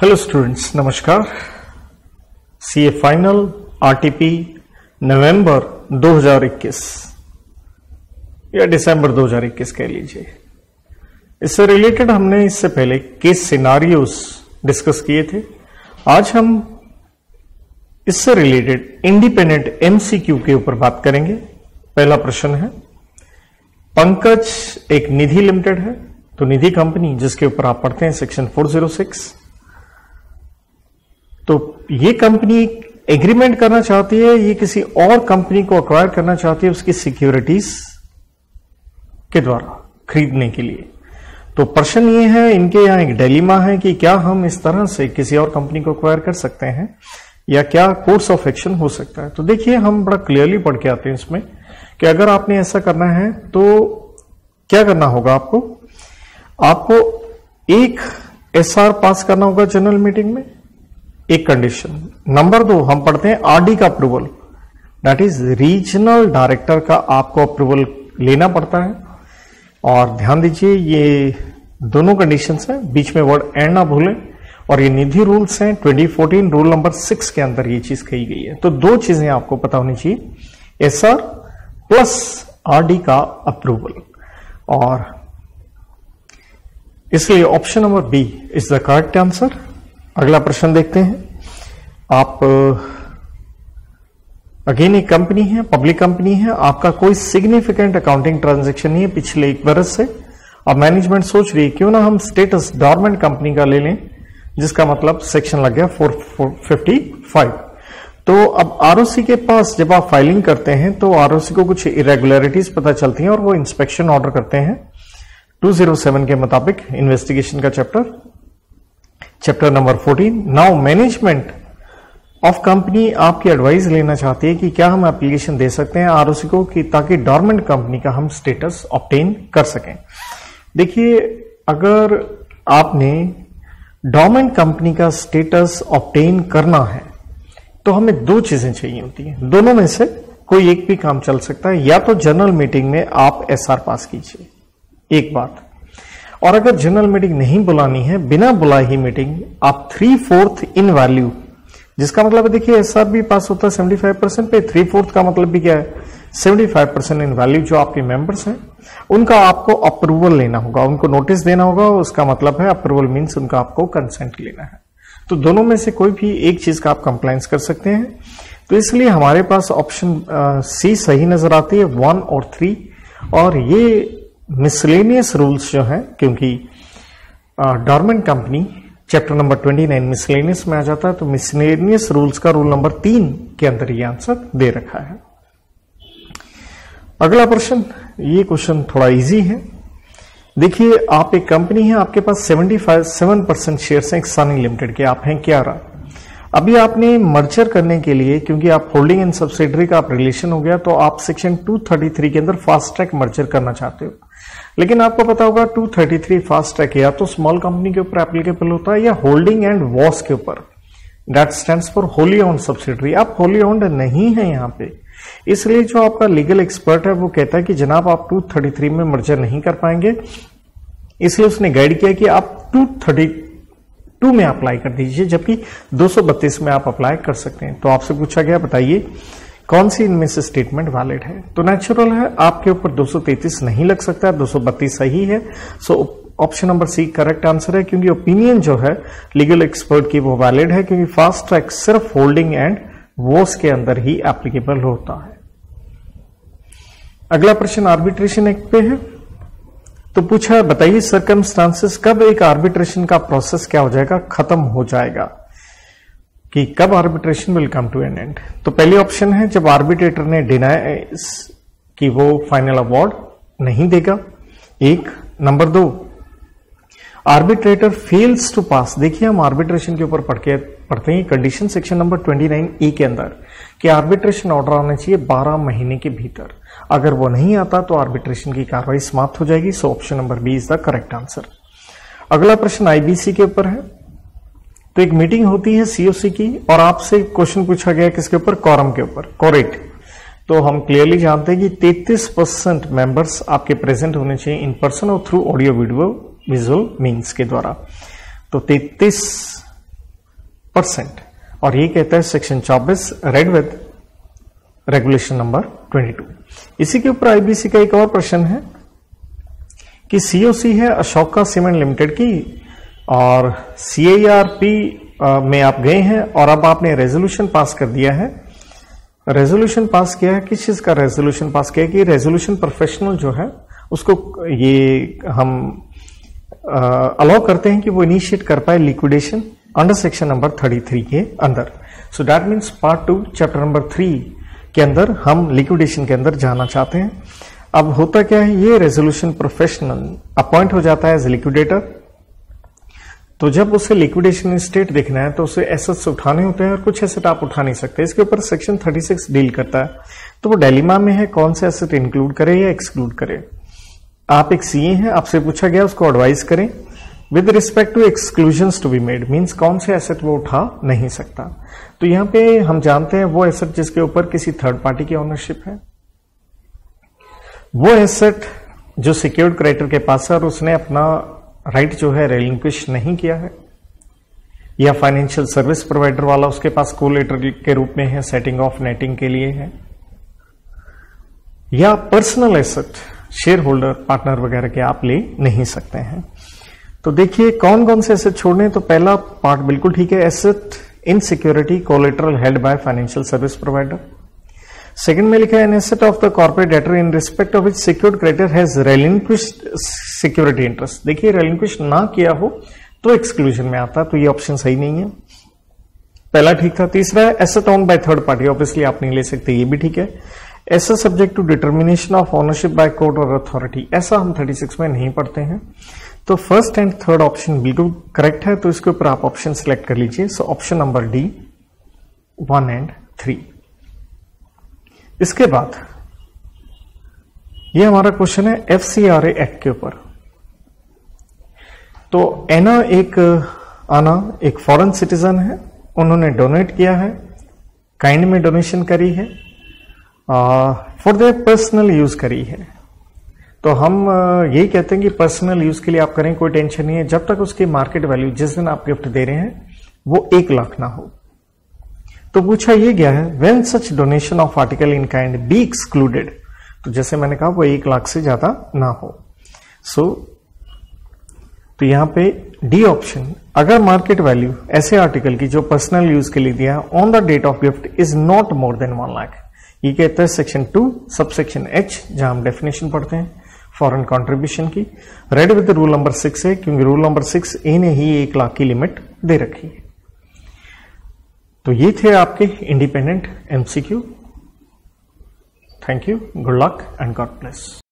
Hello students, नमस्कार। CA final RTP नवंबर 2021 या दिसंबर 2021 कह लीजिए, इससे रिलेटेड हमने इससे पहले केस सिनारियोस डिस्कस किए थे। आज हम इससे रिलेटेड इंडिपेंडेंट एमसीक्यू के ऊपर बात करेंगे। पहला प्रश्न है, पंकज एक निधि लिमिटेड है, तो निधि कंपनी जिसके ऊपर आप पढ़ते हैं सेक्शन 406, तो ये कंपनी एग्रीमेंट करना चाहती है, ये किसी और कंपनी को अक्वायर करना चाहती है उसकी सिक्योरिटीज के द्वारा खरीदने के लिए। तो प्रश्न ये है, इनके यहां एक डिलेमा है कि क्या हम इस तरह से किसी और कंपनी को अक्वायर कर सकते हैं या क्या कोर्स ऑफ एक्शन हो सकता है। तो देखिए, हम बड़ा क्लियरली पढ़ के आते हैं इसमें कि अगर आपने ऐसा करना है तो क्या करना होगा। आपको एक एसआर पास करना होगा जनरल मीटिंग में, एक कंडीशन। नंबर 2 हम पढ़ते हैं आरडी का approval, that is regional director का आपको अप्रूवल लेना पड़ता है। और ध्यान दीजिए, ये दोनों कंडीशंस हैं, बीच में वर्ड एंड ना भूलें। और ये निधि रूल्स हैं 2014 रूल नंबर 6 के अंदर ये चीज कही गई है। तो दो चीजें आपको पता होनी चाहिए, एसआर प्लस आरडी का अप्रूवल। और इसलिए option number B is the correct answer. अगला प्रश्न देखते हैं। आप अगेन एक कंपनी है, पब्लिक कंपनी है, आपका कोई सिग्निफिकेंट अकाउंटिंग ट्रांजैक्शन नहीं है पिछले 1 बरस से। अब मैनेजमेंट सोच रही है क्यों ना हम स्टेटस डॉर्मेंट कंपनी का ले लें, जिसका मतलब सेक्शन लग गया 455। तो अब आरओसी के पास जब आप फाइलिंग करते हैं तो आरओसी को कुछ इरेगुलरिटीज पता चलती हैं और वो इंस्पेक्शन ऑर्डर करते हैं 207 के मुताबिक, इन्वेस्टिगेशन का chapter number 14। Now management of company आपकी एडवाइस लेना चाहती है कि क्या हम एप्लीकेशन दे सकते हैं आरओसी को कि ताकि डॉर्मेंट कंपनी का हम स्टेटस ऑब्टेन कर सकें। देखिए, अगर आपने डॉर्मेंट कंपनी का स्टेटस ऑब्टेन करना है तो हमें दो चीजें चाहिए होती हैं, दोनों में से कोई एक भी काम चल सकता है। या तो जनरल मीटिंग में आप एसआर पास कीजिए, एक बात। और अगर जनरल मीटिंग नहीं बुलानी है, बिना बुलाए ही मीटिंग, आप 3/4 इन वैल्यू, जिसका मतलब है देखिए एसआर भी पास होता है 75% पे, 3/4 का मतलब भी क्या है 75% इन वैल्यू। जो आपके मेंबर्स हैं उनका आपको अप्रूवल लेना होगा, उनको नोटिस देना होगा। उसका मतलब है अप्रूवल मीन्स उनका आपको कंसेंट लेना है। तो दोनों में से कोई भी एक चीज का आप कंप्लायंस कर सकते हैं। तो इसलिए हमारे पास ऑप्शन सी सही नजर आती है, 1 और 3। और ये मिसलेनियस रूल्स जो हैं, क्योंकि dormant company chapter number 29 miscellaneous में आ जाता है, तो मिसलेनियस रूल्स का रूल नंबर 3 के अंदर ये आंसर दे रखा है। अगला प्रश्न, ये क्वेश्चन थोड़ा इजी है। देखिए, आप एक कंपनी है, आपके पास 77% शेयर्स हैं एक्सानी लिमिटेड के, आप हैं 11। अभी आपने मर्जर करने के लिए, क्योंकि आप होल्डिंग एंड सब्सिडरी का आप रिलेशन हो गया, तो आप सेक्शन 233 के अंदर फास्ट ट्रैक मर्जर करना चाहते हो। लेकिन आपको पता होगा 233 फास्ट ट्रैक या तो स्मॉल कंपनी के ऊपर एप्लीकेबल होता है या होल्डिंग एंड वॉस के ऊपर, that stands for wholly owned subsidiary. आप होली ओन्ड नहीं है यहाँ पे, इसलिए जो आपका लीगल एक्सपर्ट है वो कहता है कि जनाब आप 233 में मर्जर नहीं कर पाएंगे, इसलिए उसने गाइड किया कि आप 232 में अप्लाई कर दीजिए, जबकि 232 में आप अप्लाई कर सकते हैं। तो आपसे पूछा गया, बताइए कौन सी इनमें से स्टेटमेंट वैलिड है। तो नेचुरल है, आपके ऊपर 233 नहीं लग सकता है, 232 सही है। So option number C correct answer है, क्योंकि ओपिनियन जो है लीगल एक्सपर्ट की वो वैलिड है, क्योंकि फास्ट ट्रैक सिर्फ होल्डिंग एंड वॉस के अंदर ही एप्लीकेबल होता है। अगला प्रश्न आर्बिट्रेशन एक्ट पे है। तो पूछा है, बताइए सर्कमस्टांसेस कब एक आर्बिट्रेशन का प्रोसेस क्या हो जाएगा, खत्म हो जाएगा, कि कब arbitration will come to an end. तो पहली ऑप्शन है जब आर्बिट्रेटर ने डिनाई कि वो फाइनल अवार्ड नहीं देगा, एक। नंबर 2, आर्बिट्रेटर फेल्स टू पास। देखिए, हम आर्बिट्रेशन के ऊपर पढ़ते हैं कंडीशन सेक्शन नंबर 29A के अंदर कि आर्बिट्रेशन ऑर्डर आना चाहिए 12 महीने के भीतर। अगर वो नहीं आता तो आर्बिट्रेशन की कार्रवाई समाप्त हो जाएगी। So option number B is the correct answer. अगला प्रश्न आईबीसी के ऊपर है। तो एक मीटिंग होती है सीओसी की और आपसे क्वेश्चन पूछा गया किसके ऊपर, कोरम के ऊपर, कोरेट। तो हम क्लियरली जानते हैं कि 33% मेंबर्स आपके प्रेजेंट होने चाहिए इन पर्सन और through audio video visual means के द्वारा। तो 33 %। और ये कहता है section 24 read with regulation number 22। इसी के ऊपर आईबीसी का एक और प्रश्न है कि सीओसी है अशोका सीमेंट लिमिटेड की और सीआईआरपी में आप गए हैं और अब आपने रेजोल्यूशन पास कर दिया है। रेजोल्यूशन पास किया है, किस चीज का रेजोल्यूशन पास किया है कि रेजोल्यूशन प्रोफेशनल जो है उसको ये हम अलाउ करते हैं कि वो इनिशिएट कर पाए लिक्विडेशन अंडर सेक्शन नंबर 33 के अंदर। So that means part 2 chapter number 3 के अंदर हम लिक्विडेशन के अंदर जाना चाहते हैं। अब होता क्या है, ये रेजोल्यूशन प्रोफेशनल अपॉइंट हो जाता है एज लिक्विडेटर। तो जब उसे लिक्विडेशन स्टेट देखना है तो उसे एसेट्स उठाने होते हैं और कुछ एसेट आप उठा नहीं सकते। इसके ऊपर सेक्शन 36 डील करता है। तो वो डायलेमा में है कौन से एसेट इंक्लूड करे या एक्सक्लूड करे। आप एक सीए हैं, आपसे पूछा गया उसको एडवाइस करें with respect to exclusions to be made, means कौन से एसेट वो उठा नहीं सकता। तो यहां पे हम जानते हैं वो एसेट जिसके ऊपर किसी थर्ड पार्टी की ओनरशिप है, वो एसेट जो सिक्योर्ड क्रेडिटर के पास है और उसने अपना राइट जो है रिलिंक्विश नहीं किया है, या फाइनेंशियल सर्विस प्रोवाइडर वाला उसके पास कोलेटरल के रूप में है, सेटिंग ऑफ नेटिंग के लिए है, या personal asset share holder partner वगैरह के आप ले नहीं सकते हैं। तो देखिए कौन कौन से एसेट छोड़ने। तो पहला पार्ट बिल्कुल ठीक है, asset in security collateral held by financial service provider. Second में लिखा है an asset of the corporate debtor in respect of which secured creditor has relinquished security interest. देखिए रिलिंक्विश ना किया हो तो एक्सक्लूजन में आता, तो ये ऑप्शन सही नहीं है, पहला ठीक था। तीसरा है asset owned by third party, obviously आप नहीं ले सकते, ये भी ठीक है। Asset subject to determination of ownership by court और अथॉरिटी, ऐसा हम 36 में नहीं पढ़ते हैं। तो फर्स्ट एंड थर्ड ऑप्शन बिल्कुल करेक्ट है, तो इसके ऊपर आप ऑप्शन सिलेक्ट कर लीजिए। So option number D 1 and 3। इसके बाद ये हमारा क्वेश्चन है एफसीआरए एक्ट के ऊपर। तो एना एक फॉरेन सिटीजन है, उन्होंने डोनेट किया है, काइंड में डोनेशन करी है, फॉर देयर पर्सनल यूज करी है। तो हम यही कहते हैं कि पर्सनल यूज के लिए आप करें, कोई टेंशन नहीं है, जब तक उसकी मार्केट वैल्यू जिस दिन आप गिफ्ट दे रहे हैं वो 1 लाख ना हो। तो पूछा यह गया है when such donation of article in kind be excluded, तो जैसे मैंने कहा वो 1 लाख से ज्यादा ना हो। तो यहां पे डी ऑप्शन, अगर मार्केट वैल्यू ऐसे आर्टिकल की जो पर्सनल यूज के लिए दिया on the date of gift is not more than 1 lakh, ये कहता है सेक्शन 2 सबसेक्शन H, जहां हम डेफिनेशन पढ़ते हैं फॉरेन कंट्रीब्यूशन की। रेड विद रूल नंबर 6 है, क्योंकि रूल नंबर 6 ए ने ही 1 लाख की लिमिट दे रखी है। तो ये थे आपके independent MCQ। Thank you, good luck and God bless.